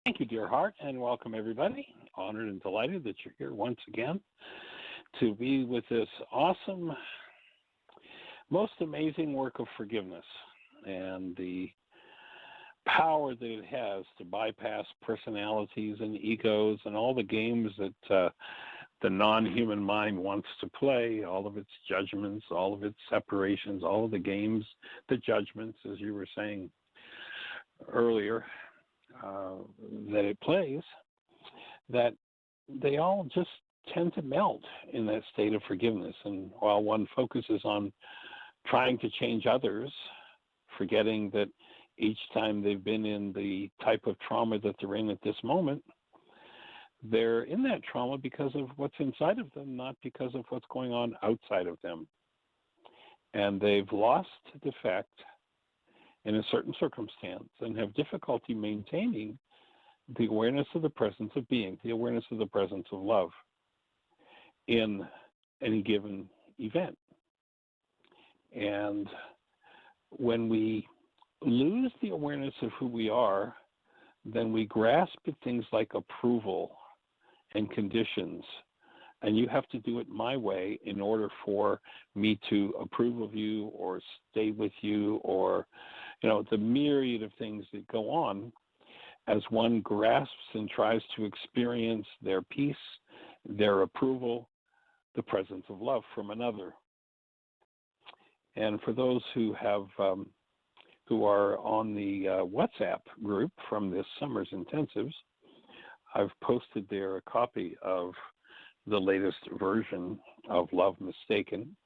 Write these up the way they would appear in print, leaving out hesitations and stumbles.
Thank you, dear heart, and welcome everybody. Honored and delighted that you're here once again to be with this awesome, most amazing work of forgiveness and the power that it has to bypass personalities and egos and all the games that the non human mind wants to play, all of its judgments, all of its separations, all of the games, the judgments, as you were saying earlier, uh, that it plays, that they all just tend to melt in that state of forgiveness. And while one focuses on trying to change others, forgetting that each time they've been in the type of trauma that they're in at this moment, they're in that trauma because of what's inside of them, not because of what's going on outside of them. And they've lost defect in a certain circumstance and have difficulty maintaining the awareness of the presence of being, the awareness of the presence of love in any given event. And when we lose the awareness of who we are, then we grasp at things like approval and conditions. And you have to do it my way in order for me to approve of you or stay with you, or, the myriad of things that go on as one grasps and tries to experience their peace, their approval, the presence of love from another. And for those who have who are on the WhatsApp group from this summer's intensives, I've posted there a copy of the latest version of Love Mistaken.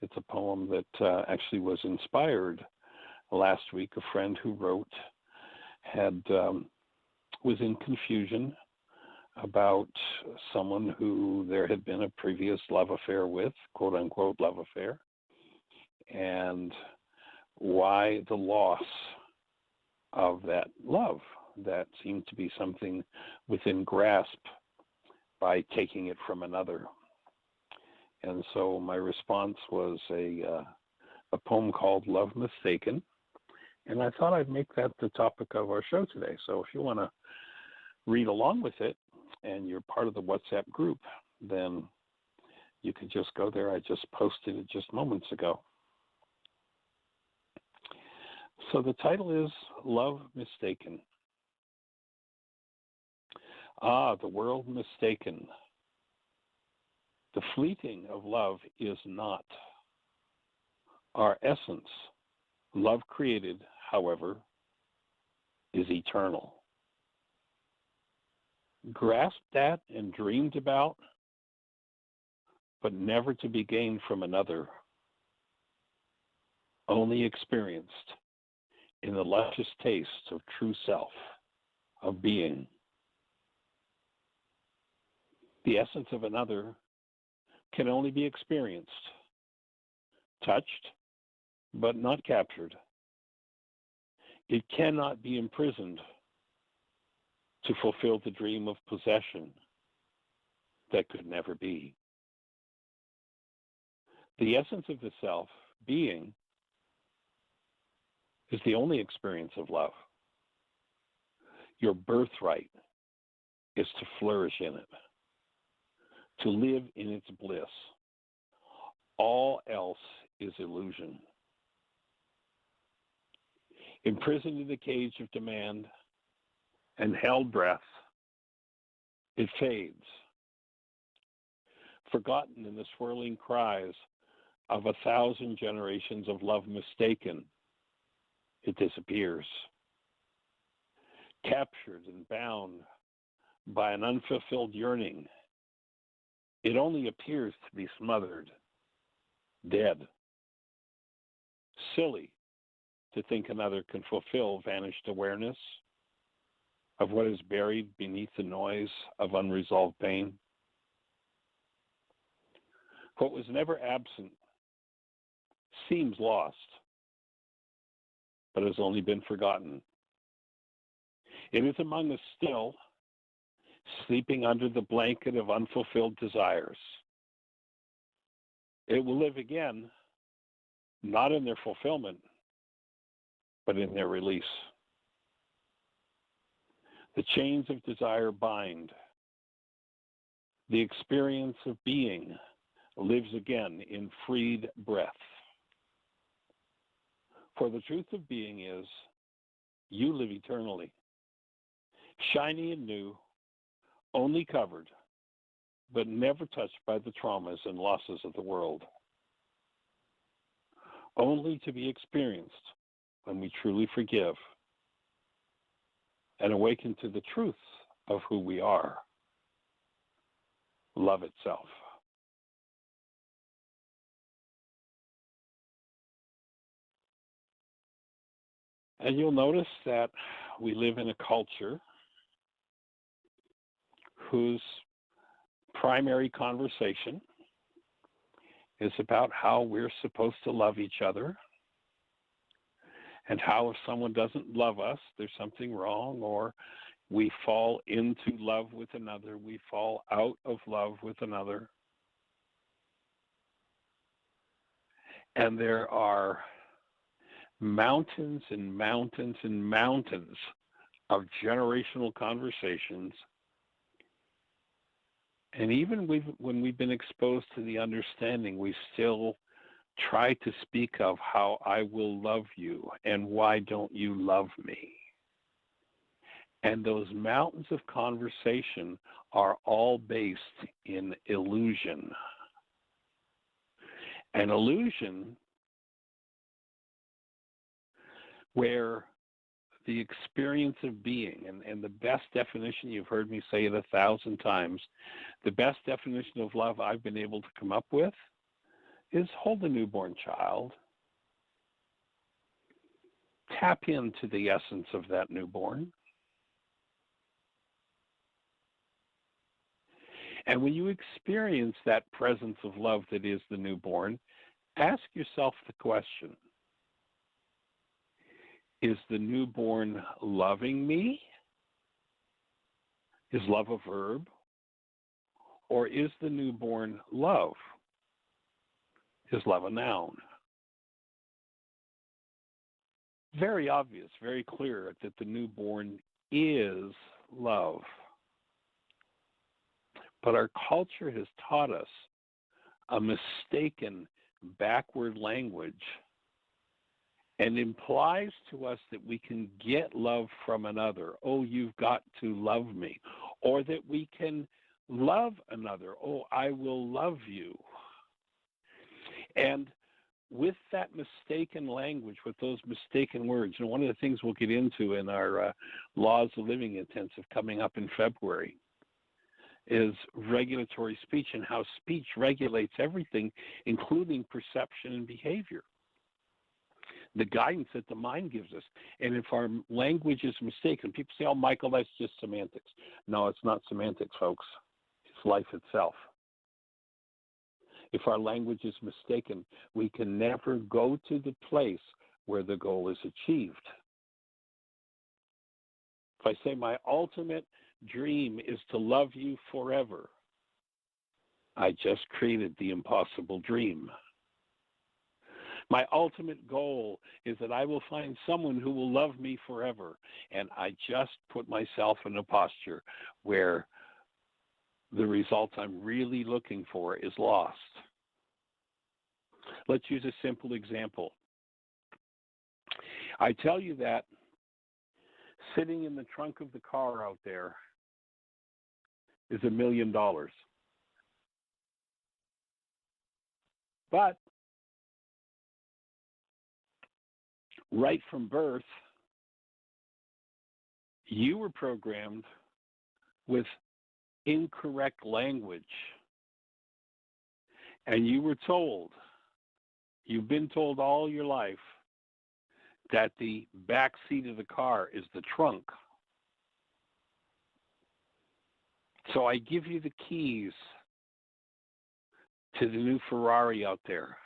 It's a poem that actually was inspired last week. A friend who wrote had was in confusion about someone who there had been a previous love affair with, quote unquote love affair, and why the loss of that love that seemed to be something within grasp by taking it from another. And so my response was a poem called Love Mistaken, and I thought I'd make that the topic of our show today. So if you want to read along with it and you're part of the WhatsApp group, then you can just go there. I just posted it just moments ago. So the title is Love Mistaken. Ah, the world mistaken. The fleeting of love is not. Our essence, love created, however, is eternal. Grasped at and dreamed about, but never to be gained from another. Only experienced in the luscious taste of true self, of being. The essence of another can only be experienced, touched, but not captured. It cannot be imprisoned to fulfill the dream of possession that could never be. The essence of the self, being, is the only experience of love. Your birthright is to flourish in it, to live in its bliss. All else is illusion. Imprisoned in the cage of demand and held breath, it fades. Forgotten in the swirling cries of 1,000 generations of love mistaken, it disappears. Captured and bound by an unfulfilled yearning, it only appears to be smothered, dead. Silly to think another can fulfill vanished awareness of what is buried beneath the noise of unresolved pain. What was never absent seems lost, but has only been forgotten. It is among us still, sleeping under the blanket of unfulfilled desires. It will live again, not in their fulfillment, but in their release. The chains of desire bind. The experience of being lives again in freed breath. For the truth of being is, you live eternally, shiny and new, only covered, but never touched by the traumas and losses of the world. Only to be experienced when we truly forgive and awaken to the truth of who we are, love itself. And you'll notice that we live in a culture whose primary conversation is about how we're supposed to love each other and how if someone doesn't love us, there's something wrong, or we fall into love with another, we fall out of love with another. And there are mountains and mountains and mountains of generational conversations. And even when we've been exposed to the understanding, we still try to speak of how I will love you and why don't you love me. And those mountains of conversation are all based in illusion. An illusion where the experience of being, and the best definition, you've heard me say it 1,000 times, the best definition of love I've been able to come up with is hold a newborn child. Tap into the essence of that newborn. And when you experience that presence of love that is the newborn, ask yourself the question, is the newborn loving me? Is love a verb? Or is the newborn love? Is love a noun? Very obvious, very clear that the newborn is love. But our culture has taught us a mistaken backward language and implies to us that we can get love from another. Oh, you've got to love me. Or that we can love another. Oh, I will love you. And with that mistaken language, with those mistaken words, one of the things we'll get into in our Laws of Living Intensive coming up in February is regulatory speech and how speech regulates everything, including perception and behavior. The guidance that the mind gives us. And if our language is mistaken, people say, oh, Michael, that's just semantics. No, it's not semantics, folks. It's life itself. If our language is mistaken, we can never go to the place where the goal is achieved. If I say my ultimate dream is to love you forever, I just created the impossible dream. My ultimate goal is that I will find someone who will love me forever, and I just put myself in a posture where the result I'm really looking for is lost. Let's use a simple example. I tell you that sitting in the trunk of the car out there is $1 million. But right from birth, you were programmed with incorrect language. And you were told, you've been told all your life, that the back seat of the car is the trunk. So I give you the keys to the new Ferrari out there.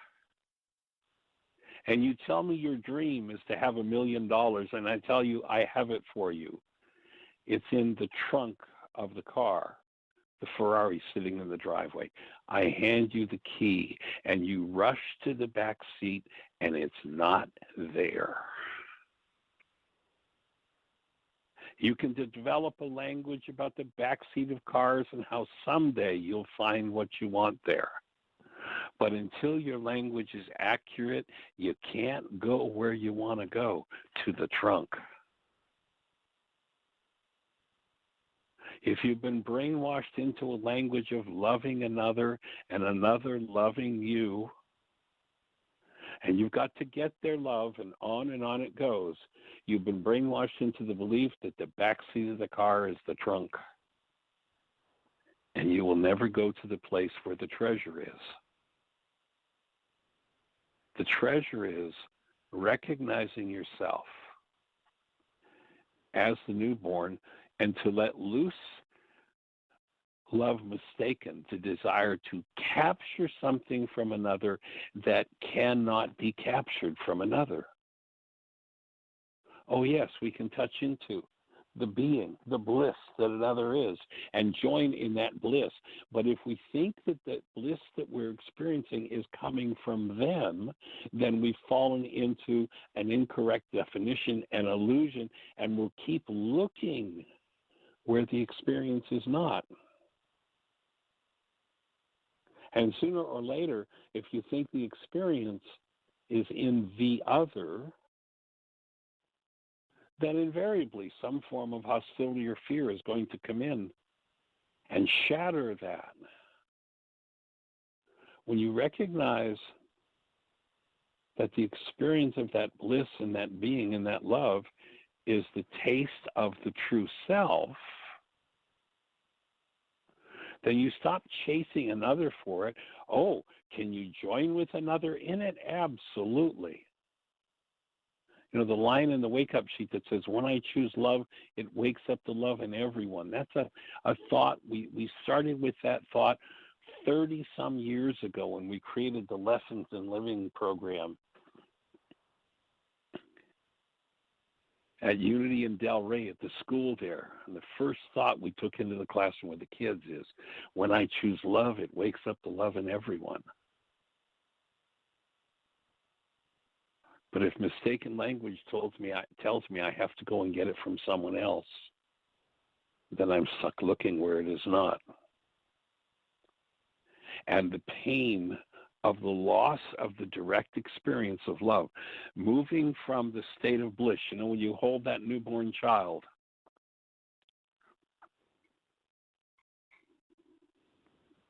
And you tell me your dream is to have $1 million, and I tell you I have it for you. It's in the trunk of the car, the Ferrari sitting in the driveway. I hand you the key, and you rush to the back seat, and it's not there. You can develop a language about the backseat of cars and how someday you'll find what you want there. But until your language is accurate, you can't go where you want to go, to the trunk. If you've been brainwashed into a language of loving another and another loving you, and you've got to get their love, and on it goes, you've been brainwashed into the belief that the back seat of the car is the trunk. And you will never go to the place where the treasure is. The treasure is recognizing yourself as the newborn and to let loose love mistaken, to desire to capture something from another that cannot be captured from another. Oh yes, we can touch into the being, the bliss that another is, and join in that bliss. But if we think that the bliss that we're experiencing is coming from them, then we've fallen into an incorrect definition and illusion, and we'll keep looking where the experience is not. And sooner or later, if you think the experience is in the other, then invariably some form of hostility or fear is going to come in and shatter that. When you recognize that the experience of that bliss and that being and that love is the taste of the true self, then you stop chasing another for it. Oh, can you join with another in it? Absolutely. You know, the line in the wake-up sheet that says, when I choose love, it wakes up the love in everyone. That's a thought. We started with that thought 30-some years ago when we created the Lessons in Living program at Unity in Delray at the school there. And the first thought we took into the classroom with the kids is, when I choose love, it wakes up the love in everyone. But if mistaken language tells me I have to go and get it from someone else, then I'm stuck looking where it is not. And the pain of the loss of the direct experience of love, moving from the state of bliss, you know, when you hold that newborn child,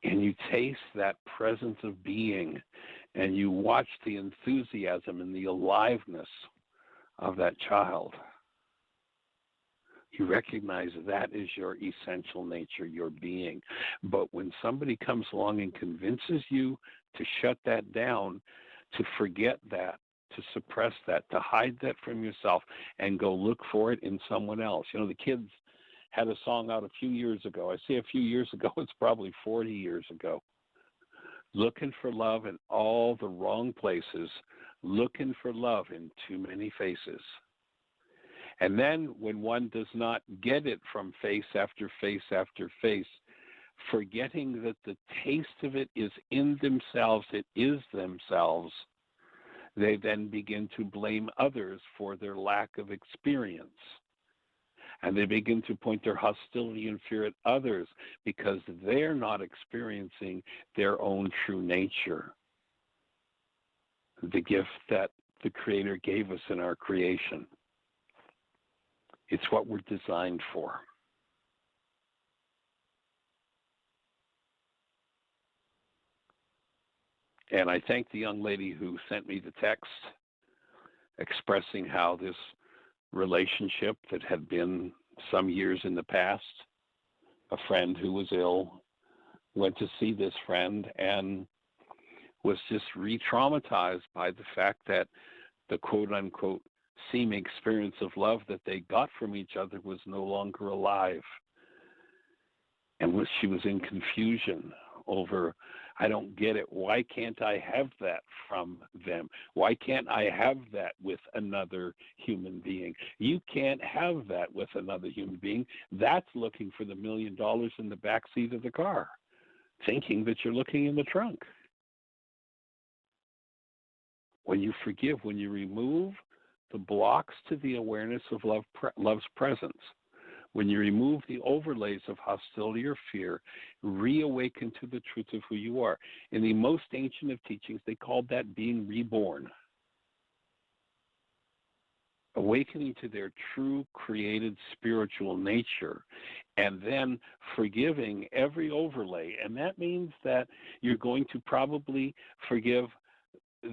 and you taste that presence of being, and you watch the enthusiasm and the aliveness of that child, you recognize that is your essential nature, your being. But when somebody comes along and convinces you to shut that down, to forget that, to suppress that, to hide that from yourself, and go look for it in someone else. You know, the kids had a song out a few years ago. I say a few years ago, it's probably 40 years ago. Looking for love in all the wrong places, looking for love in too many faces. And then when one does not get it from face after face after face, forgetting that the taste of it is in themselves, it is themselves, they then begin to blame others for their lack of experience. And they begin to point their hostility and fear at others because they're not experiencing their own true nature, the gift that the Creator gave us in our creation. It's what we're designed for. And I thank the young lady who sent me the text expressing how this relationship that had been some years in the past, a friend who was ill went to see this friend and was just re-traumatized by the fact that the quote-unquote seeming experience of love that they got from each other was no longer alive. And she was in confusion over, I don't get it. Why can't I have that from them? Why can't I have that with another human being? You can't have that with another human being. That's looking for the $1 million in the back seat of the car, thinking that you're looking in the trunk. When you forgive, when you remove the blocks to the awareness of love's presence, When you remove the overlays of hostility or fear, reawaken to the truth of who you are. In the most ancient of teachings, they called that being reborn. Awakening to their true created spiritual nature, and then forgiving every overlay. And that means that you're going to probably forgive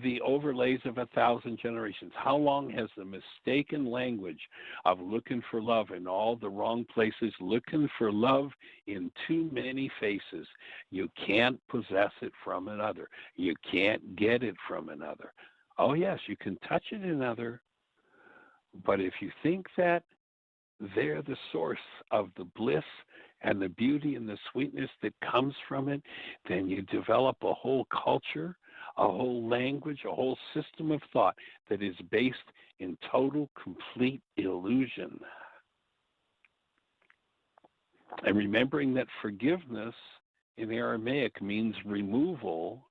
the overlays of 1,000 generations. How long has the mistaken language of looking for love in all the wrong places, looking for love in too many faces? You can't possess it from another. You can't get it from another. Oh yes, you can touch it in another, but if you think that they're the source of the bliss and the beauty and the sweetness that comes from it, then you develop a whole culture, a whole language, a whole system of thought that is based in total, complete illusion. And remembering that forgiveness in Aramaic means removal,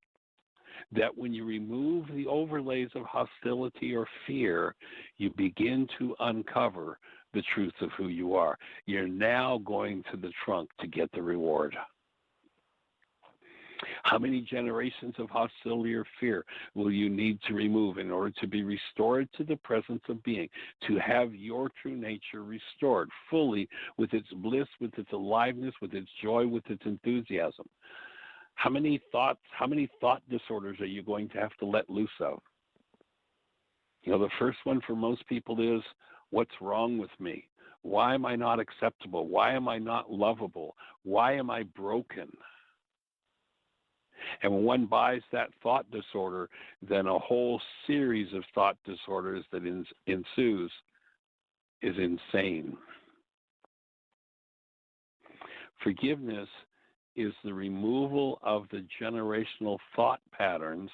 that when you remove the overlays of hostility or fear, you begin to uncover the truth of who you are. You're now going to the trunk to get the reward. How many generations of hostility or fear will you need to remove in order to be restored to the presence of being, to have your true nature restored fully with its bliss, with its aliveness, with its joy, with its enthusiasm? How many thought disorders are you going to have to let loose of? You know, the first one for most people is, what's wrong with me? Why am I not acceptable? Why am I not lovable? Why am I broken? And when one buys that thought disorder, then a whole series of thought disorders that ensues is insane. Forgiveness is the removal of the generational thought patterns,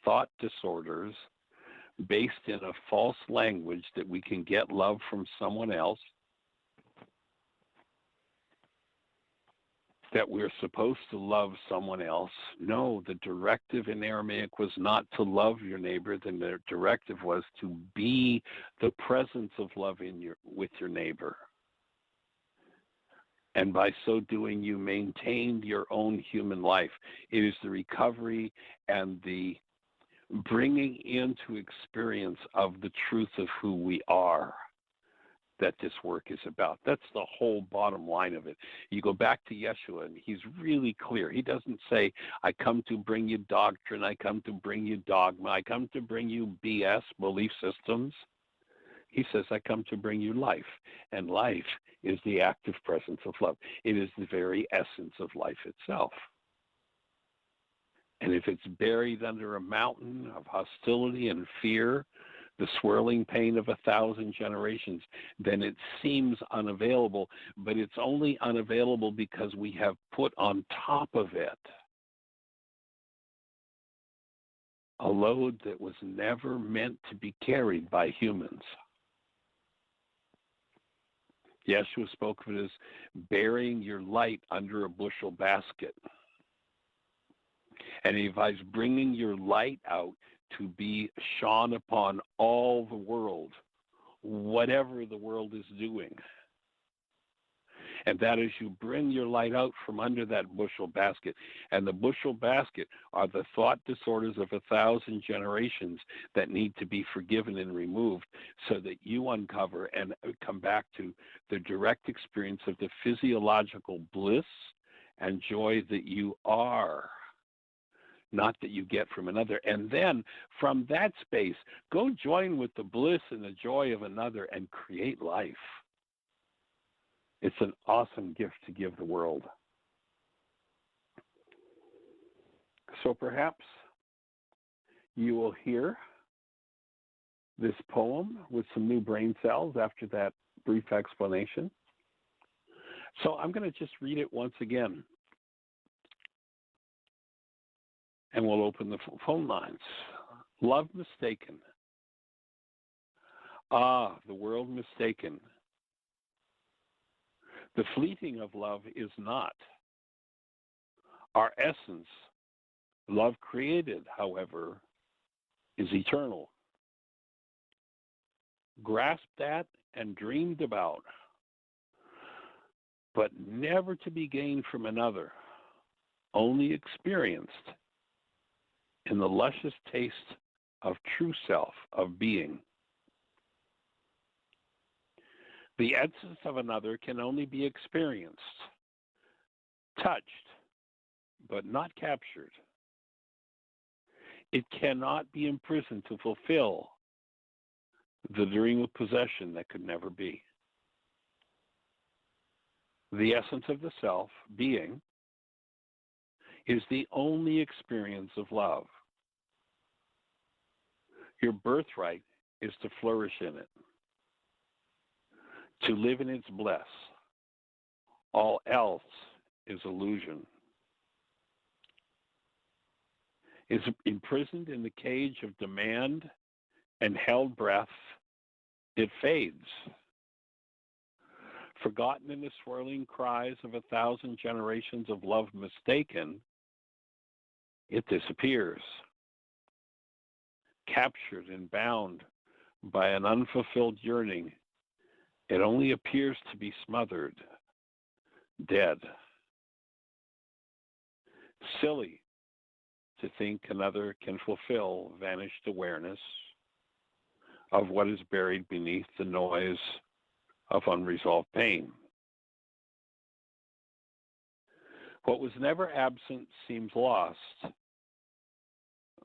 thought disorders, based in a false language that we can get love from someone else, that we're supposed to love someone else. No, the directive in Aramaic was not to love your neighbor. The directive was to be the presence of love with your neighbor. And by so doing, you maintained your own human life. It is the recovery and the bringing into experience of the truth of who we are that this work is about. That's the whole bottom line of it. You go back to Yeshua, and he's really clear. He doesn't say, I come to bring you doctrine, I come to bring you dogma, I come to bring you BS, belief systems. He says, I come to bring you life, and life is the active presence of love. It is the very essence of life itself. And if it's buried under a mountain of hostility and fear, the swirling pain of 1,000 generations, then it seems unavailable, but it's only unavailable because we have put on top of it a load that was never meant to be carried by humans. Yeshua spoke of it as burying your light under a bushel basket. And he advised bringing your light out to be shone upon all the world, whatever the world is doing. And that is, you bring your light out from under that bushel basket. And the bushel basket are the thought disorders of 1,000 generations that need to be forgiven and removed, so that you uncover and come back to the direct experience of the physiological bliss and joy that you are, not that you get from another. And then from that space, go join with the bliss and the joy of another and create life. It's an awesome gift to give the world. So perhaps you will hear this poem with some new brain cells after that brief explanation. So I'm going to just read it once again, and we'll open the phone lines. Love mistaken. Ah, the world mistaken. The fleeting of love is not. Our essence, love created, however, is eternal. Grasped at and dreamed about, but never to be gained from another, only experienced in the luscious taste of true self, of being. The essence of another can only be experienced, touched, but not captured. It cannot be imprisoned to fulfill the dream of possession that could never be. The essence of the self, being, is the only experience of love. Your birthright is to flourish in it, to live in its bliss. All else is illusion. Is imprisoned in the cage of demand and held breath, it fades. Forgotten in the swirling cries of 1,000 generations of love mistaken, it disappears. Captured and bound by an unfulfilled yearning, it only appears to be smothered, dead. Silly to think another can fulfill vanished awareness of what is buried beneath the noise of unresolved pain. What was never absent seems lost,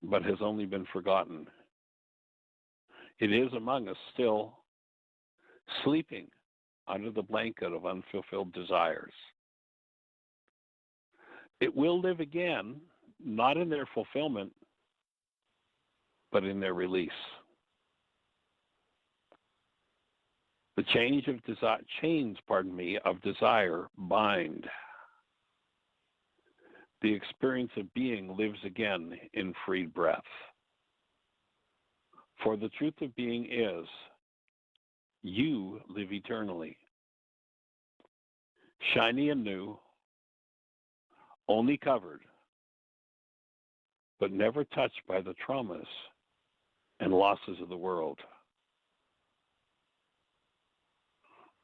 but has only been forgotten. It is among us still, sleeping under the blanket of unfulfilled desires. It will live again, not in their fulfillment, but in their release. The chains of desire bind. The experience of being lives again in freed breath. For the truth of being is, you live eternally. Shiny and new, only covered, but never touched by the traumas and losses of the world.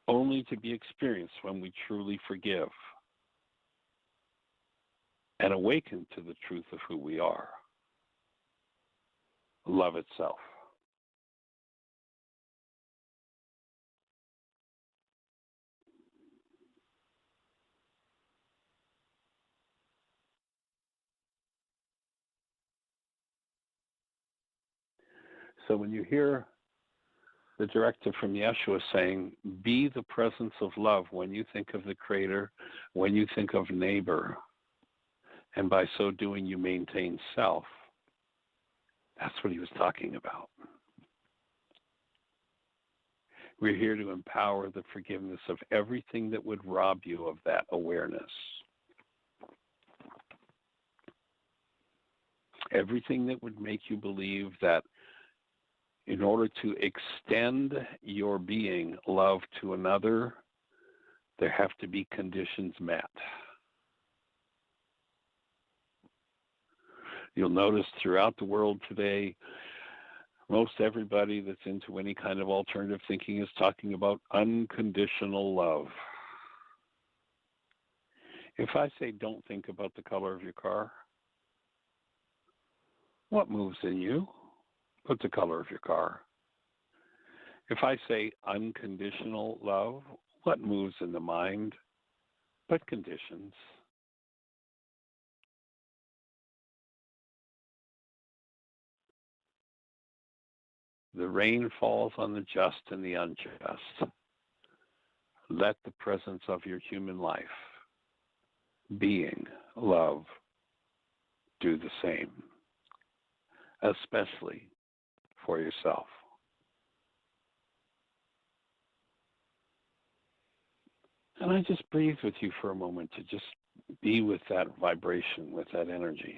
Only to be experienced when we truly forgive and awaken to the truth of who we are. Love itself. So when you hear the directive from Yeshua saying, be the presence of love when you think of the Creator, when you think of neighbor, and by so doing you maintain self, that's what he was talking about. We're here to empower the forgiveness of everything that would rob you of that awareness. Everything that would make you believe that in order to extend your being, love to another, there have to be conditions met. You'll notice throughout the world today, most everybody that's into any kind of alternative thinking is talking about unconditional love. If I say don't think about the color of your car, what moves in you? But the color of your car. If I say unconditional love, what moves in the mind but conditions? The rain falls on the just and the unjust. Let the presence of your human life, being, love, do the same, especially for yourself. And I just breathe with you for a moment to just be with that vibration, with that energy.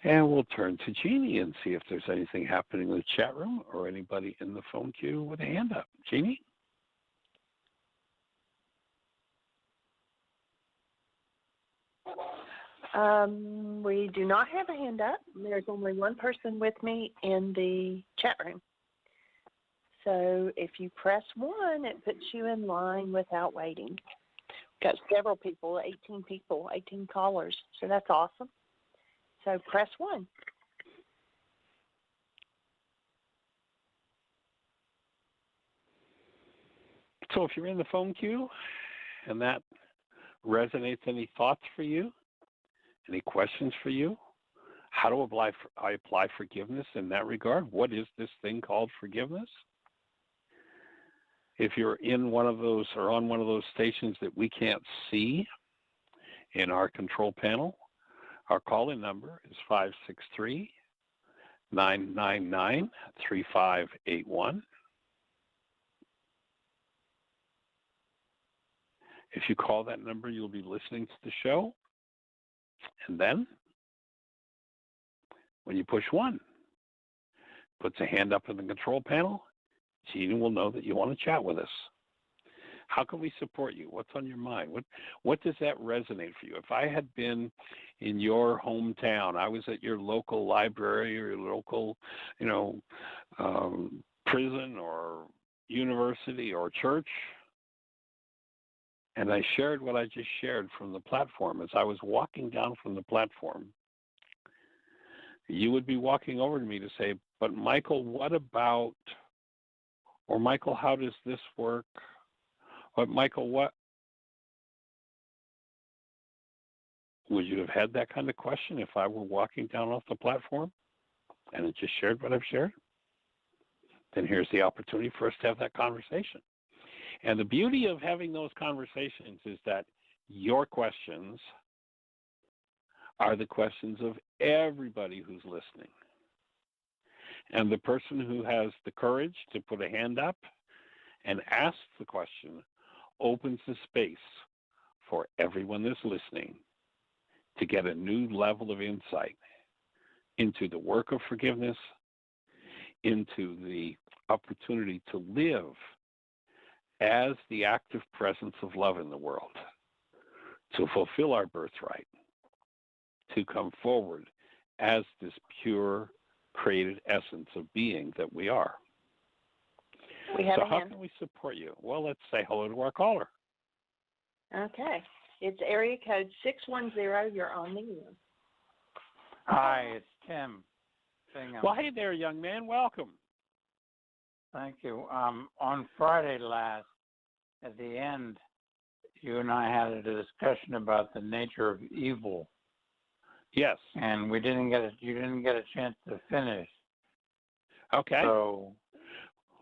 And we'll turn to Jeannie and see if there's anything happening in the chat room or anybody in the phone queue with a hand up. Jeannie? We do not have a hand up. There's only one person with me in the chat room. So if you press 1, it puts you in line without waiting. We've got several people, 18 callers. So that's awesome. So press 1. So if you're in the phone queue and that resonates, any thoughts for you? Any questions for you? How do I apply forgiveness in that regard? What is this thing called forgiveness? If you're in one of those or on one of those stations that we can't see in our control panel, our call-in number is 563-999-3581. If you call that number, you'll be listening to the show. And then, when you push 1, puts a hand up in the control panel, Gina will know that you want to chat with us. How can we support you? What's on your mind? What does that resonate for you? If I had been in your hometown, I was at your local library or your local, prison or university or church, and I shared what I just shared from the platform. As I was walking down from the platform, you would be walking over to me to say, but Michael, what about, or Michael, how does this work? But Michael, what? Would you have had that kind of question if I were walking down off the platform and I just shared what I've shared? Then here's the opportunity for us to have that conversation. And the beauty of having those conversations is that your questions are the questions of everybody who's listening. And the person who has the courage to put a hand up and ask the question opens the space for everyone that's listening to get a new level of insight into the work of forgiveness, into the opportunity to live as the active presence of love in the world, to fulfill our birthright, to come forward as this pure, created essence of being that we are. So how can we support you? Well, let's say hello to our caller. Okay. It's area code 610. You're on the air. Hi, it's Tim Bingham. Well, hey there, young man. Welcome. Thank you. On Friday last, at the end, you and I had a discussion about the nature of evil. Yes. And you didn't get a chance to finish. Okay. So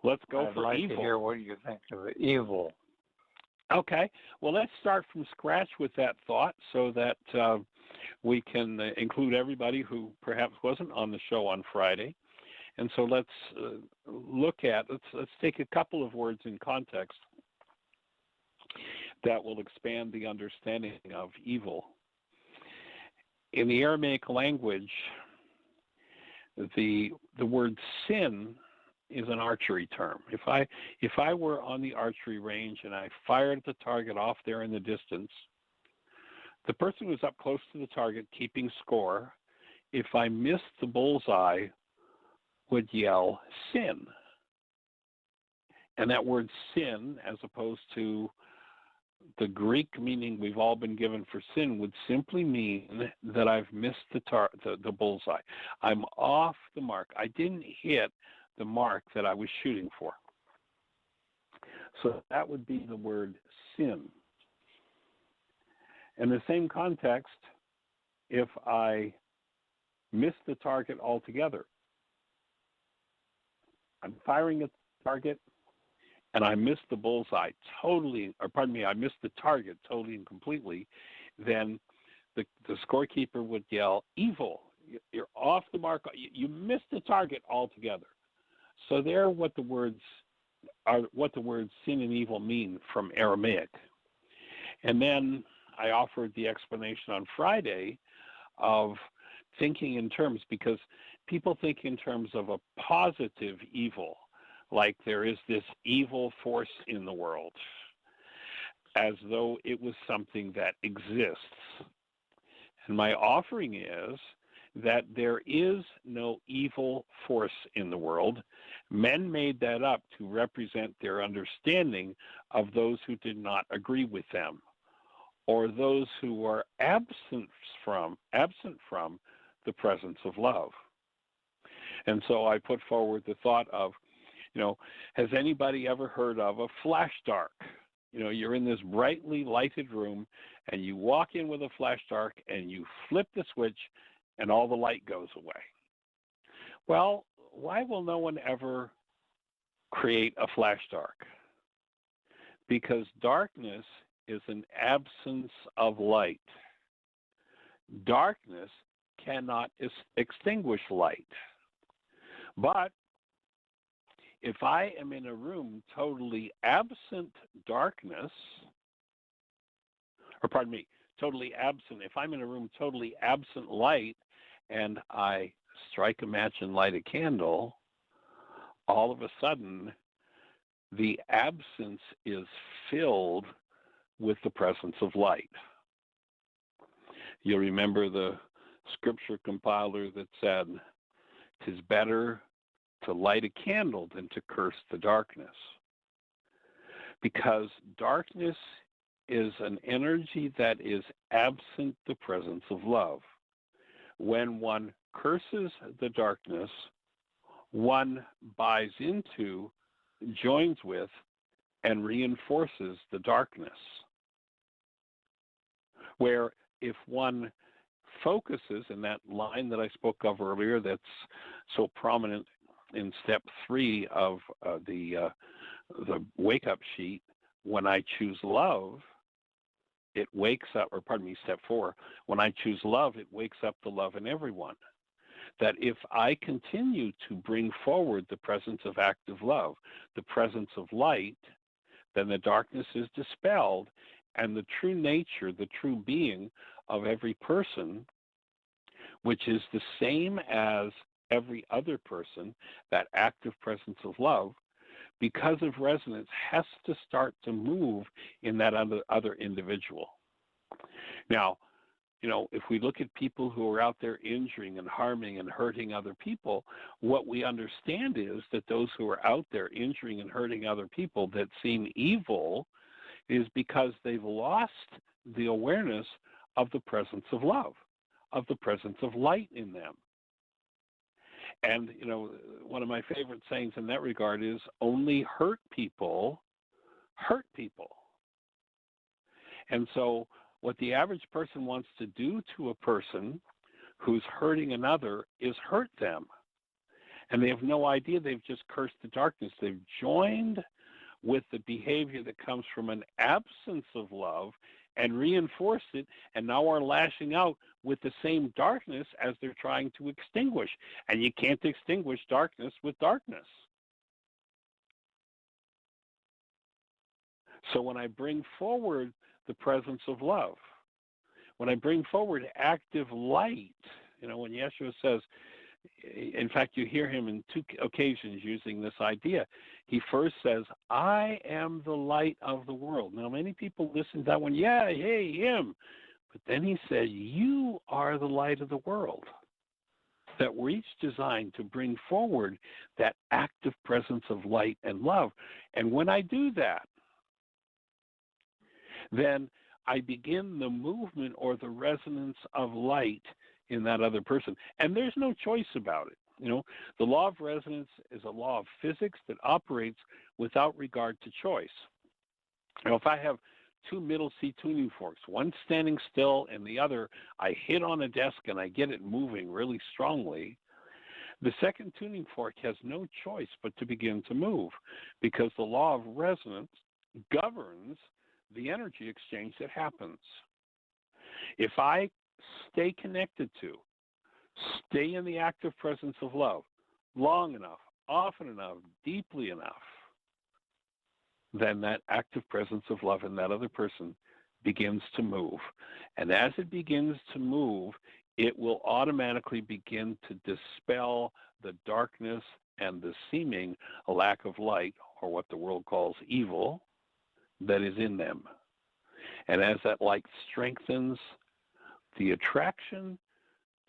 let's go I'd for like evil. to hear what you think of evil. Okay. Well, let's start from scratch with that thought so that we can include everybody who perhaps wasn't on the show on Friday. And so let's let's take a couple of words in context that will expand the understanding of evil. In the Aramaic language, the word sin is an archery term. If I were on the archery range and I fired the target off there in the distance, the person who's up close to the target keeping score, if I missed the bullseye, would yell sin. And that word sin, as opposed to the Greek meaning we've all been given for sin, would simply mean that I've missed the bullseye. I'm off the mark. I didn't hit the mark that I was shooting for. So that would be the word sin. In the same context, if I miss the target altogether, I'm firing at the target and I missed the bullseye totally, I missed the target totally and completely, then the scorekeeper would yell, evil, you're off the mark, you missed the target altogether. So there what the words sin and evil mean from Aramaic. And then I offered the explanation on Friday of thinking in terms, because people think in terms of a positive evil, like there is this evil force in the world, as though it was something that exists. And my offering is that there is no evil force in the world. Men made that up to represent their understanding of those who did not agree with them, or those who were absent from the presence of love. And so I put forward the thought of, has anybody ever heard of a flash dark? You're in this brightly lighted room and you walk in with a flash dark and you flip the switch and all the light goes away. Well, why will no one ever create a flash dark? Because darkness is an absence of light. Darkness cannot extinguish light. But if I am in a room totally absent darkness, totally absent, if I'm in a room totally absent light and I strike a match and light a candle, all of a sudden the absence is filled with the presence of light. You'll remember the scripture compiler that said, "'Tis better to light a candle than to curse the darkness." Because darkness is an energy that is absent the presence of love. When one curses the darkness, one buys into, joins with, and reinforces the darkness. Where if one focuses in that line that I spoke of earlier that's so prominent in step 3 of the wake-up sheet, when I choose love, it wakes up, step 4, when I choose love, it wakes up the love in everyone. That if I continue to bring forward the presence of active love, the presence of light, then the darkness is dispelled, and the true nature, the true being of every person, which is the same as every other person, that active presence of love, because of resonance, has to start to move in that other individual. Now, if we look at people who are out there injuring and harming and hurting other people, what we understand is that those who are out there injuring and hurting other people that seem evil is because they've lost the awareness of the presence of love, of the presence of light in them. And, one of my favorite sayings in that regard is, only hurt people hurt people. And so what the average person wants to do to a person who's hurting another is hurt them. And they have no idea they've just cursed the darkness. They've joined with the behavior that comes from an absence of love and reinforced it, and now are lashing out with the same darkness as they're trying to extinguish. And you can't extinguish darkness with darkness. So when I bring forward the presence of love, when I bring forward active light, when Yeshua says, in fact, you hear him in 2 occasions using this idea. He first says, I am the light of the world. Now, many people listen to that one, yeah, hey, him. But then he said, you are the light of the world. That we're each designed to bring forward that active presence of light and love. And when I do that, then I begin the movement or the resonance of light in that other person. And there's no choice about it. The law of resonance is a law of physics that operates without regard to choice. If I have 2 middle C tuning forks, one standing still and the other, I hit on a desk and I get it moving really strongly, the second tuning fork has no choice but to begin to move, because the law of resonance governs the energy exchange that happens. If I stay connected to, stay in the active presence of love long enough, often enough, deeply enough, then that active presence of love in that other person begins to move. And as it begins to move, it will automatically begin to dispel the darkness and the seeming lack of light, or what the world calls evil, that is in them. And as that light strengthens, the attraction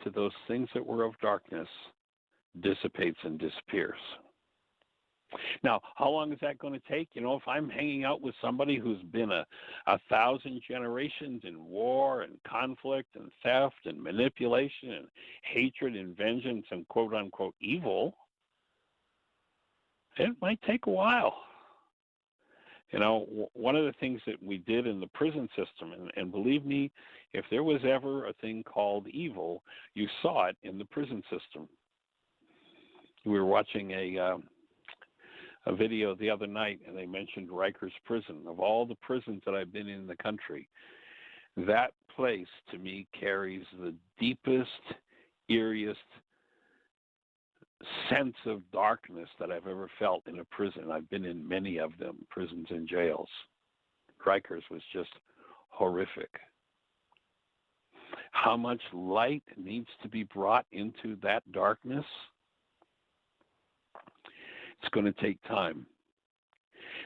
to those things that were of darkness dissipates and disappears. Now, how long is that going to take? You know, if I'm hanging out with somebody who's been a 1,000 generations in war and conflict and theft and manipulation and hatred and vengeance and quote unquote evil, it might take a while. You know, one of the things that we did in the prison system, and believe me, if there was ever a thing called evil, you saw it in the prison system. We were watching a video the other night, and they mentioned Rikers Prison. Of all the prisons that I've been in the country, that place to me carries the deepest, eeriest sense of darkness that I've ever felt in a prison. I've been in many of them, prisons and jails. Rikers was just horrific. How much light needs to be brought into that darkness? It's going to take time.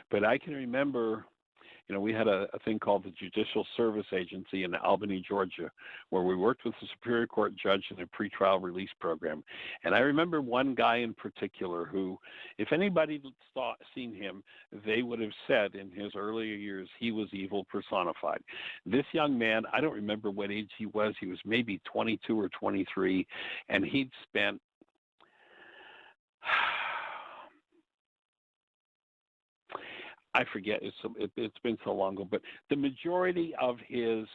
But I can remember, you know, we had a thing called the Judicial Service Agency in Albany, Georgia, where we worked with the Superior Court judge in a pretrial release program. And I remember one guy in particular who, if anybody seen him, they would have said in his earlier years he was evil personified. This young man, I don't remember what age he was maybe 22 or 23, and he'd spent I forget, it's been so long ago, but the majority of his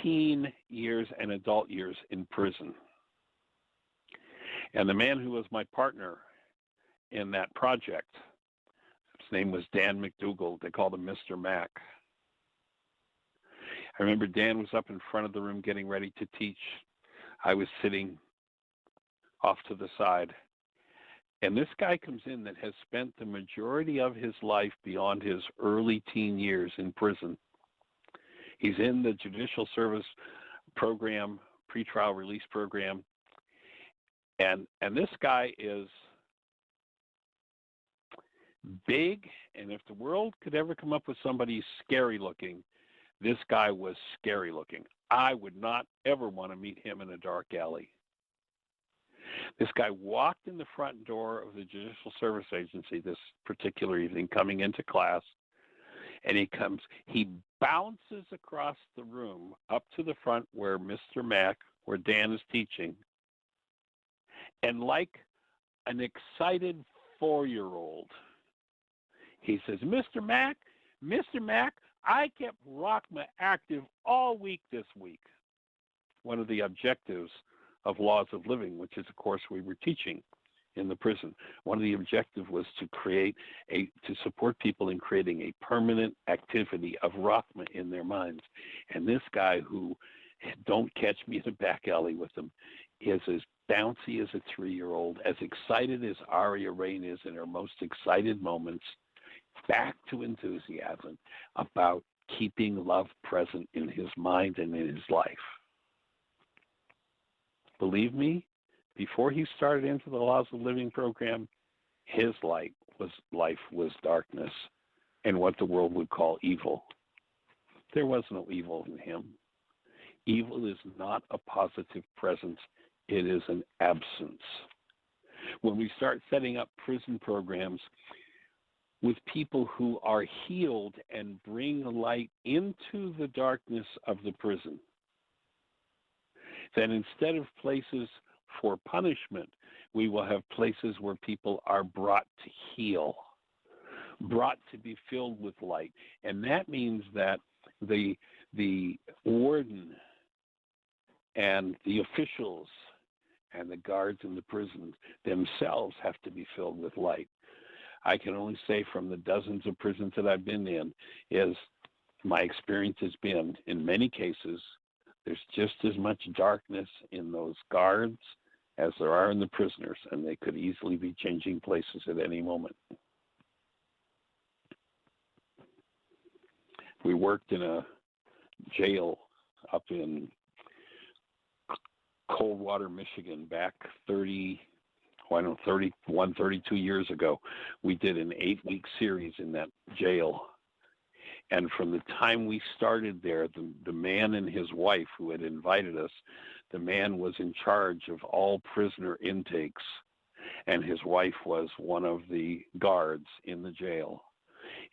teen years and adult years in prison. And the man who was my partner in that project, his name was Dan McDougall. They called him Mr. Mac. I remember Dan was up in front of the room getting ready to teach. I was sitting off to the side. And this guy comes in that has spent the majority of his life beyond his early teen years in prison. He's in the Judicial Service Program, pretrial release program. And this guy is big, and if the world could ever come up with somebody scary looking, this guy was scary looking. I would not ever want to meet him in a dark alley. This guy walked in the front door of the Judicial Service Agency this particular evening, coming into class, and he bounces across the room up to the front where Mr. Mack, where Dan is teaching, and like an excited 4-year-old, he says, Mr. Mack, I kept Rockma active all week this week. One of the objectives of Laws of Living, which is a course we were teaching in the prison. One of the objectives was to support people in creating a permanent activity of Rockma in their minds. And this guy, who, don't catch me in a back alley with him, is as bouncy as a 3-year-old, as excited as Aria Rain is in her most excited moments, back to enthusiasm about keeping love present in his mind and in his life. Believe me, before he started into the Laws of Living program, his life was darkness and what the world would call evil. There was no evil in him. Evil is not a positive presence. It is an absence. When we start setting up prison programs with people who are healed and bring light into the darkness of the prison, then instead of places for punishment, we will have places where people are brought to heal, brought to be filled with light. And that means that the warden and the officials and the guards in the prisons themselves have to be filled with light. I can only say from the dozens of prisons that I've been in, is my experience has been, in many cases, there's just as much darkness in those guards as there are in the prisoners, and they could easily be changing places at any moment. We worked in a jail up in Coldwater, Michigan, back 31, 32 years ago. We did an 8-week series in that jail. And from the time we started there, the man and his wife who had invited us, the man was in charge of all prisoner intakes, and his wife was one of the guards in the jail.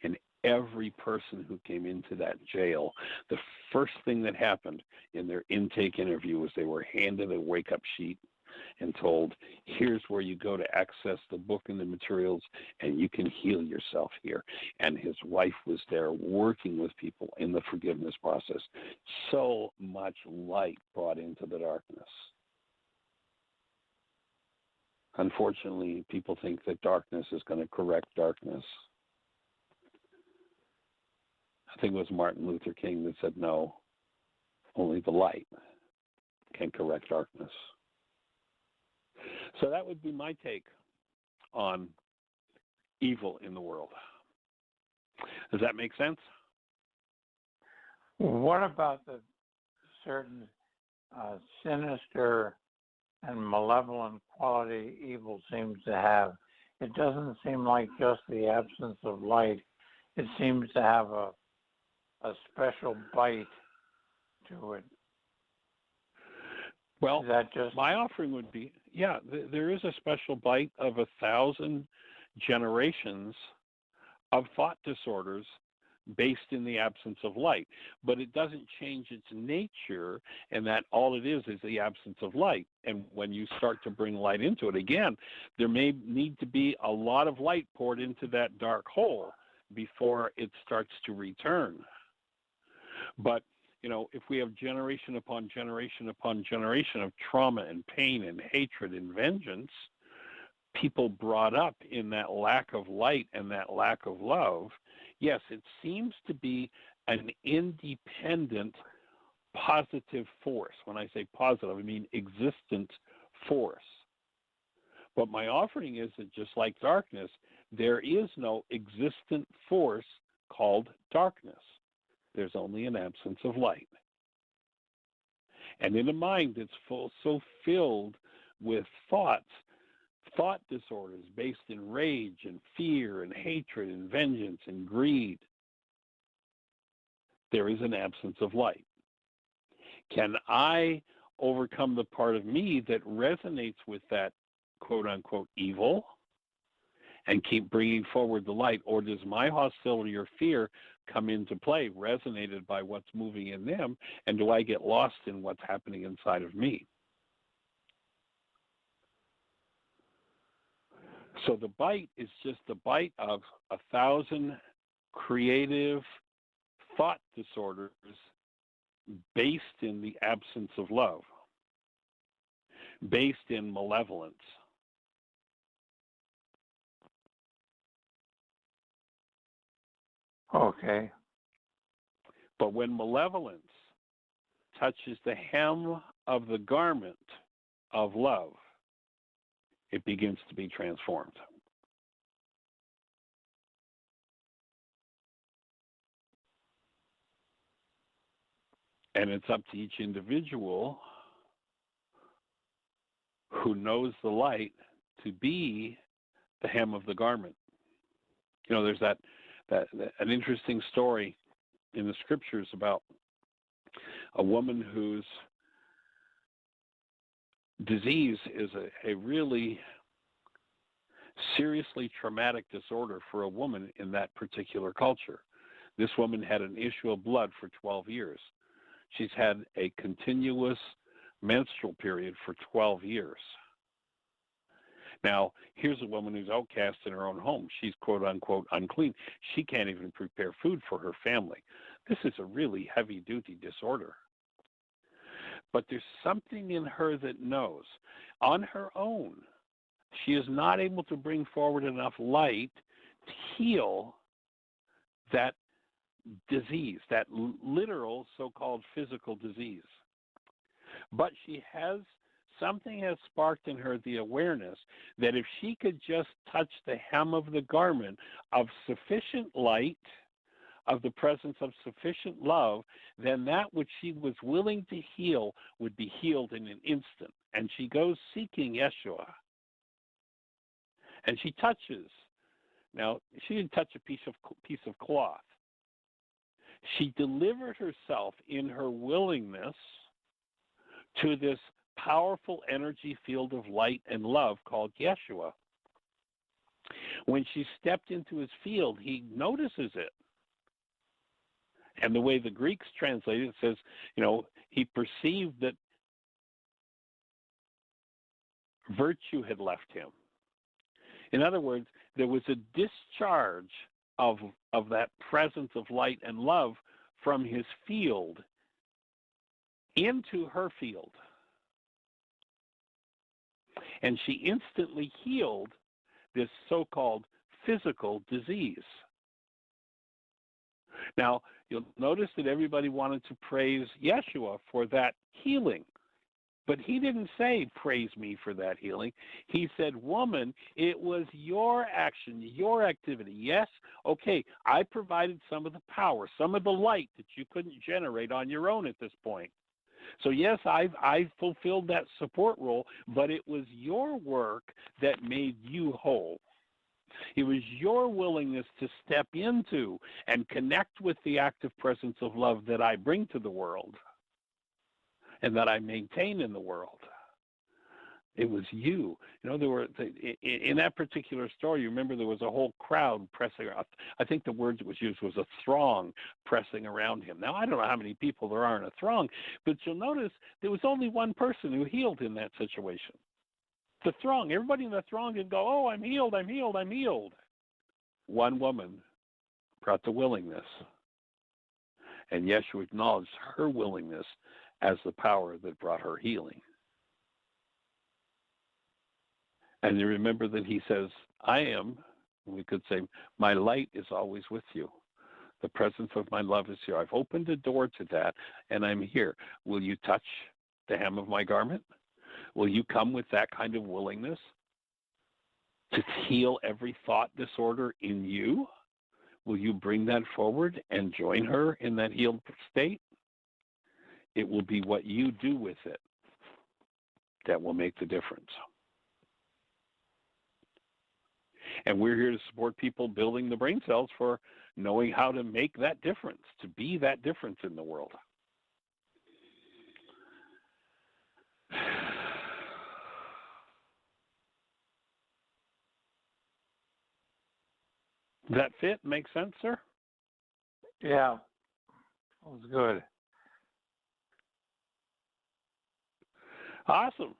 And every person who came into that jail, the first thing that happened in their intake interview was they were handed a wake-up sheet and told, here's where you go to access the book and the materials, and you can heal yourself here. And his wife was there working with people in the forgiveness process. So much light brought into the darkness. Unfortunately, people think that darkness is going to correct darkness. I think it was Martin Luther King that said, no, only the light can correct darkness. So that would be my take on evil in the world. Does that make sense? What about the certain sinister and malevolent quality evil seems to have? It doesn't seem like just the absence of light. It seems to have a special bite to it. Well, is that just... my offering would be, yeah, there is a special bite of 1,000 generations of thought disorders based in the absence of light. But it doesn't change its nature, and that all it is the absence of light. And when you start to bring light into it, again, there may need to be a lot of light poured into that dark hole before it starts to return. But, you know, if we have generation upon generation upon generation of trauma and pain and hatred and vengeance, people brought up in that lack of light and that lack of love, yes, it seems to be an independent positive force. When I say positive, I mean existent force. But my offering is that just like darkness, there is no existent force called darkness. There's only an absence of light. And in a mind that's so filled with thought disorders based in rage and fear and hatred and vengeance and greed, there is an absence of light. Can I overcome the part of me that resonates with that quote-unquote evil and keep bringing forward the light? Or does my hostility or fear come into play, resonated by what's moving in them, and do I get lost in what's happening inside of me? So the bite is just the bite of 1,000 creative thought disorders based in the absence of love, based in malevolence. Okay. But when malevolence touches the hem of the garment of love, it begins to be transformed. And it's up to each individual who knows the light to be the hem of the garment. You know, there's an interesting story in the scriptures about a woman whose disease is a really seriously traumatic disorder for a woman in that particular culture. This woman had an issue of blood for 12 years. She's had a continuous menstrual period for 12 years. Now, here's a woman who's outcast in her own home. She's quote-unquote unclean. She can't even prepare food for her family. This is a really heavy-duty disorder. But there's something in her that knows. On her own, she is not able to bring forward enough light to heal that disease, that literal so-called physical disease. But something has sparked in her the awareness that if she could just touch the hem of the garment of sufficient light, of the presence of sufficient love, then that which she was willing to heal would be healed in an instant. And she goes seeking Yeshua. And she touches. Now, she didn't touch a piece of cloth. She delivered herself in her willingness to this powerful energy field of light and love called Yeshua. When she stepped into his field, he notices it. And the way the Greeks translate it says, he perceived that virtue had left him. In other words, there was a discharge of that presence of light and love from his field into her field. And she instantly healed this so-called physical disease. Now, you'll notice that everybody wanted to praise Yeshua for that healing. But he didn't say, praise me for that healing. He said, woman, it was your action, your activity. Yes, okay, I provided some of the power, some of the light that you couldn't generate on your own at this point. So yes, I fulfilled that support role, but it was your work that made you whole. It was your willingness to step into and connect with the active presence of love that I bring to the world and that I maintain in the world. It was you. There were in that particular story, you remember there was a whole crowd pressing around. I think the word that was used was a throng pressing around him. Now, I don't know how many people there are in a throng, but you'll notice there was only one person who healed in that situation. The throng, everybody in the throng could go, oh, I'm healed, I'm healed, I'm healed. One woman brought the willingness. And Yeshua acknowledged her willingness as the power that brought her healing. And you remember that he says, I am, we could say, my light is always with you. The presence of my love is here. I've opened a door to that, and I'm here. Will you touch the hem of my garment? Will you come with that kind of willingness to heal every thought disorder in you? Will you bring that forward and join her in that healed state? It will be what you do with it that will make the difference. And we're here to support people building the brain cells for knowing how to make that difference, to be that difference in the world. Does that fit? Make sense, sir? Yeah, that was good. Awesome.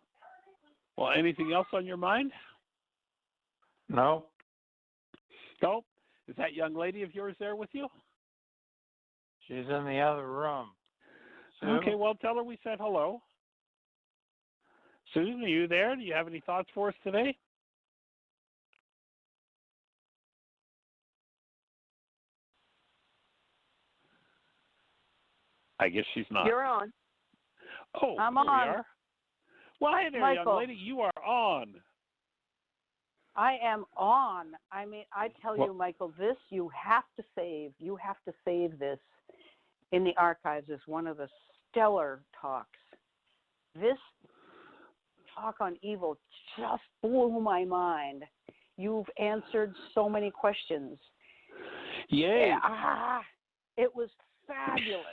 Well, anything else on your mind? No. No? Is that young lady of yours there with you? She's in the other room. Sue? Okay, well, tell her we said hello. Susan, are you there? Do you have any thoughts for us today? I guess she's not. You're on. Oh, I'm here on. we are. Well, hey there, Michael. young lady. You are on. I am on. I mean, I tell Well- you, Michael, this you have to save. You have to save this in the archives as one of the stellar talks. This talk on evil just blew my mind. You've answered so many questions. Yay. It was fabulous.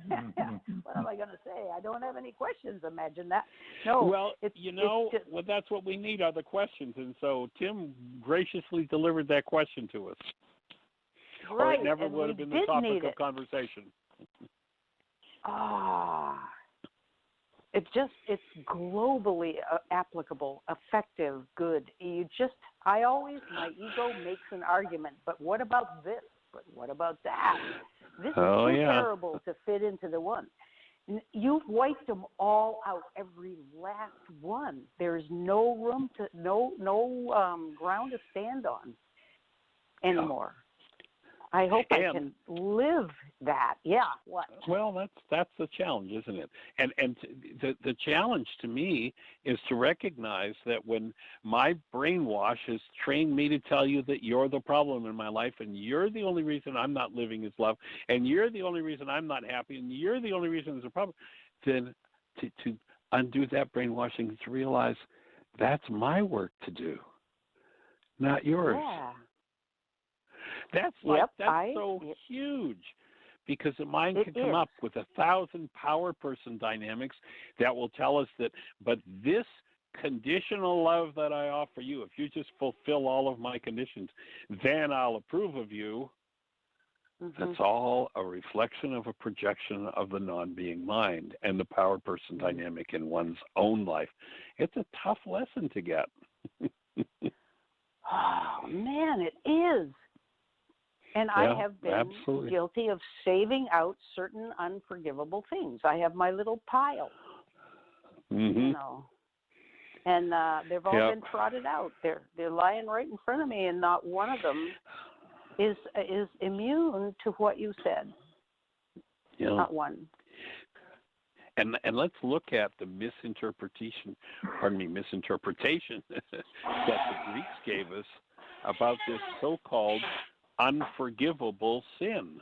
What am I going to say? I don't have any questions. Imagine that. No. Well, it's just, well, that's what we need are the questions. And so Tim graciously delivered that question to us. Or right, it never and would we have been the did topic need of it. conversation. It's globally applicable, effective, good. My ego makes an argument, but what about this? But what about that? This is too terrible to fit into the one. You've wiped them all out, every last one. There's no room no ground to stand on anymore. I hope I And- can live that. Yeah. What? Well, that's the challenge, isn't it? And the challenge to me is to recognize that when my brainwash has trained me to tell you that you're the problem in my life, and you're the only reason I'm not living as love, and you're the only reason I'm not happy, and you're the only reason there's a problem, then to undo that brainwashing is to realize that's my work to do, not yours. Yeah. That's so huge, because the mind can come up with 1,000 power person dynamics that will tell us that, but this conditional love that I offer you, if you just fulfill all of my conditions, then I'll approve of you. That's all a reflection of a projection of the non-being mind and the power person dynamic in one's own life. It's a tough lesson to get. Oh, man, it is. And I have been guilty of saving out certain unforgivable things. I have my little pile, you know, and they've all been trotted out. They're lying right in front of me, and not one of them is immune to what you said. Not one. And let's look at the misinterpretation that the Greeks gave us about this so-called unforgivable sin,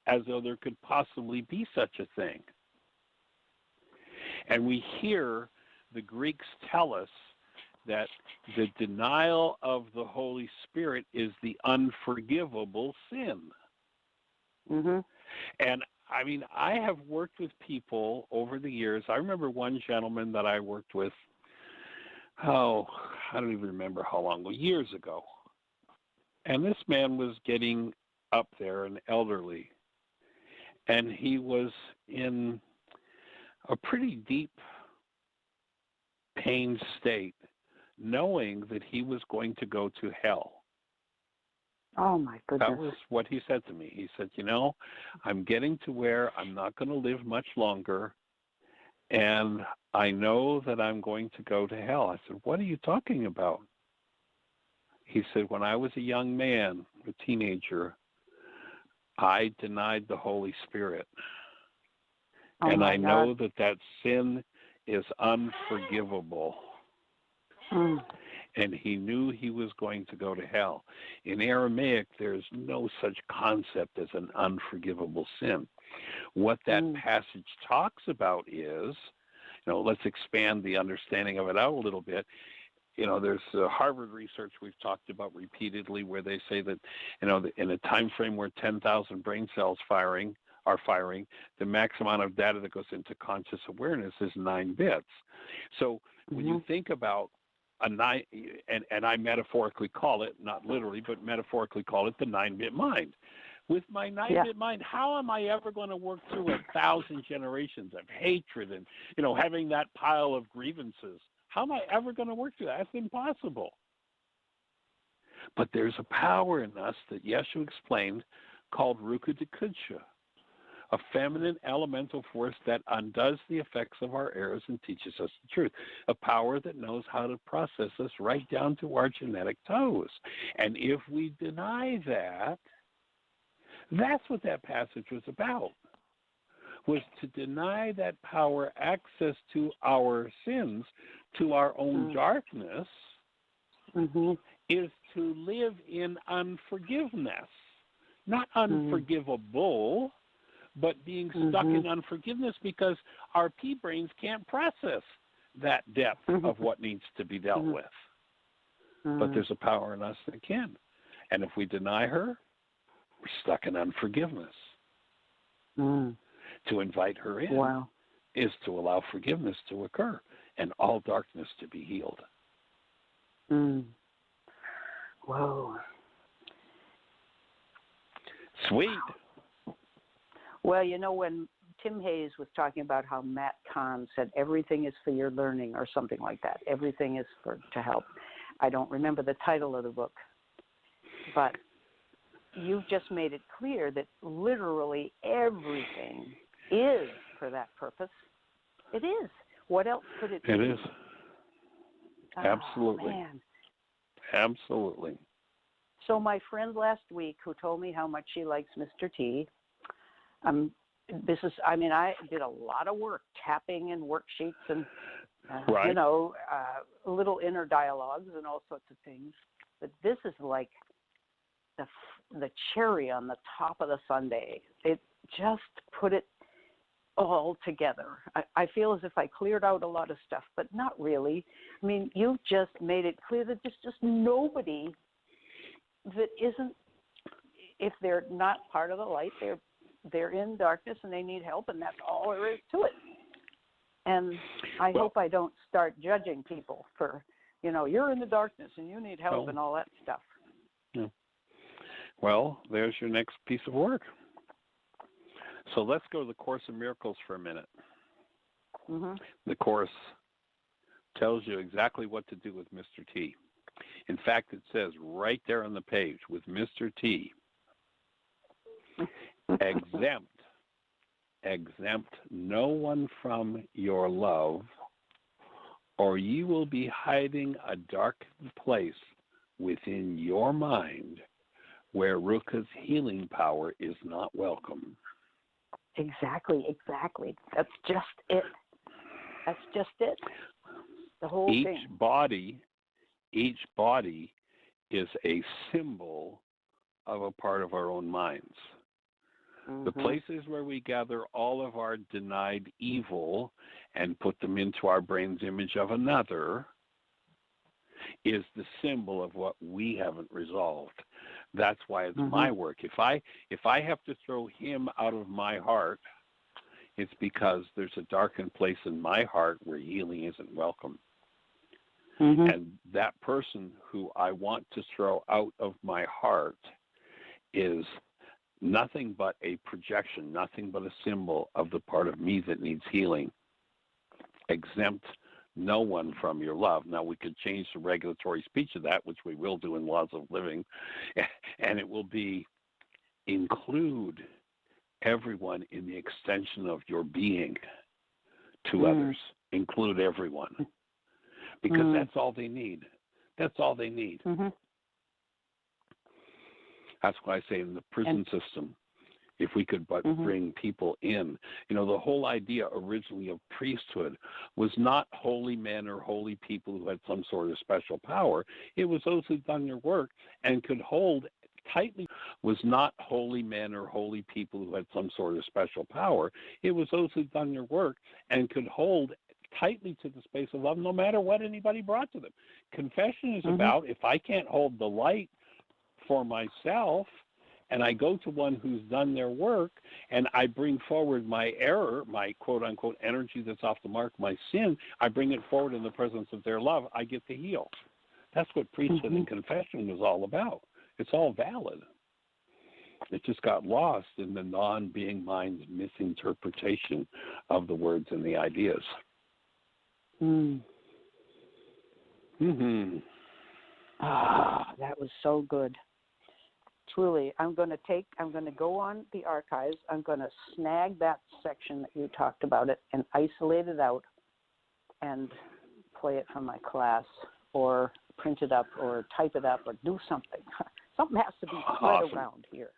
as though there could possibly be such a thing. And we hear the Greeks tell us that the denial of the Holy Spirit is the unforgivable sin. And I mean, I have worked with people over the years. I remember one gentleman that I worked with, I don't even remember how long ago, years ago. And this man was getting up there and elderly. And he was in a pretty deep pain state, knowing that he was going to go to hell. Oh, my goodness. That was what he said to me. He said, I'm getting to where I'm not going to live much longer, and I know that I'm going to go to hell. I said, what are you talking about? He said, when I was a young man, a teenager, I denied the Holy Spirit. And I know that sin is unforgivable. And he knew he was going to go to hell. In Aramaic, there's no such concept as an unforgivable sin. What that passage talks about is, let's expand the understanding of it out a little bit. There's Harvard research we've talked about repeatedly where they say that, in a time frame where 10,000 brain cells are firing, the max amount of data that goes into conscious awareness is 9 bits. So when you think about and I metaphorically call it, not literally, but metaphorically call it the 9-bit mind. With my 9-bit mind, how am I ever going to work through 1,000 generations of hatred and, having that pile of grievances? How am I ever going to work through that? That's impossible. But there's a power in us that Yeshua explained called Ruka Dekudsha, a feminine elemental force that undoes the effects of our errors and teaches us the truth, a power that knows how to process us right down to our genetic toes. And if we deny that, that's what that passage was about, was to deny that power access to our sins, to our own darkness, is to live in unforgiveness. Not unforgivable, but being stuck in unforgiveness because our pea brains can't process that depth of what needs to be dealt with. But there's a power in us that can. And if we deny her, we're stuck in unforgiveness. To invite her in is to allow forgiveness to occur and all darkness to be healed. Whoa. Sweet. Well, when Tim Hayes was talking about how Matt Kahn said everything is for your learning or something like that, everything is to help. I don't remember the title of the book, but you've just made it clear that literally everything is for that purpose. It is. What else could it be? It is. Oh, Absolutely. Man. Absolutely. So my friend last week who told me how much she likes Mr. T, I did a lot of work, tapping and worksheets and, Right. little inner dialogues and all sorts of things. But this is like the cherry on the top of the sundae. It just put it all together. I feel as if I cleared out a lot of stuff, but not really. I mean, you've just made it clear that there's just nobody that isn't, if they're not part of the light, they're in darkness and they need help, and that's all there is to it. And I hope I don't start judging people for, you're in the darkness and you need help and all that stuff. Yeah. Well, there's your next piece of work. So let's go to the Course in Miracles for a minute. Mm-hmm. The Course tells you exactly what to do with Mr. T. In fact, it says right there on the page, with Mr. T, exempt no one from your love, or you will be hiding a dark place within your mind where Ruka's healing power is not welcome. Exactly. That's just it. The whole thing. Each body is a symbol of a part of our own minds. Mm-hmm. The places where we gather all of our denied evil and put them into our brain's image of another is the symbol of what we haven't resolved. That's why it's my work. If I have to throw him out of my heart, it's because there's a darkened place in my heart where healing isn't welcome. Mm-hmm. And that person who I want to throw out of my heart is nothing but a projection, nothing but a symbol of the part of me that needs healing. Exempt no one from your love. Now, we could change the regulatory speech of that, which we will do in Laws of Living, and it will be include everyone in the extension of your being to others. Include everyone. Because that's all they need. That's all they need. Mm-hmm. That's why I say in the prison system, if we could but bring people in. The whole idea originally of priesthood was not holy men or holy people who had some sort of special power. It was those who'd done their work and could hold tightly. Was not holy men or holy people who had some sort of special power. It was those who'd done their work and could hold tightly to the space of love no matter what anybody brought to them. Confession is about, if I can't hold the light for myself, and I go to one who's done their work, and I bring forward my error, my quote-unquote energy that's off the mark, my sin, I bring it forward in the presence of their love, I get to heal. That's what priesthood and confession was all about. It's all valid. It just got lost in the non-being mind's misinterpretation of the words and the ideas. That was so good. Truly, I'm going to go on the archives. I'm going to snag that section that you talked about it and isolate it out and play it for my class or print it up or type it up or do something. Something has to be spread around here.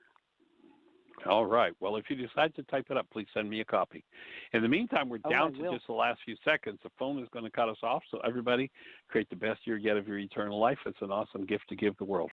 All right. Well, if you decide to type it up, please send me a copy. In the meantime, we're down to just the last few seconds. The phone is going to cut us off. So everybody, create the best year yet of your eternal life. It's an awesome gift to give the world.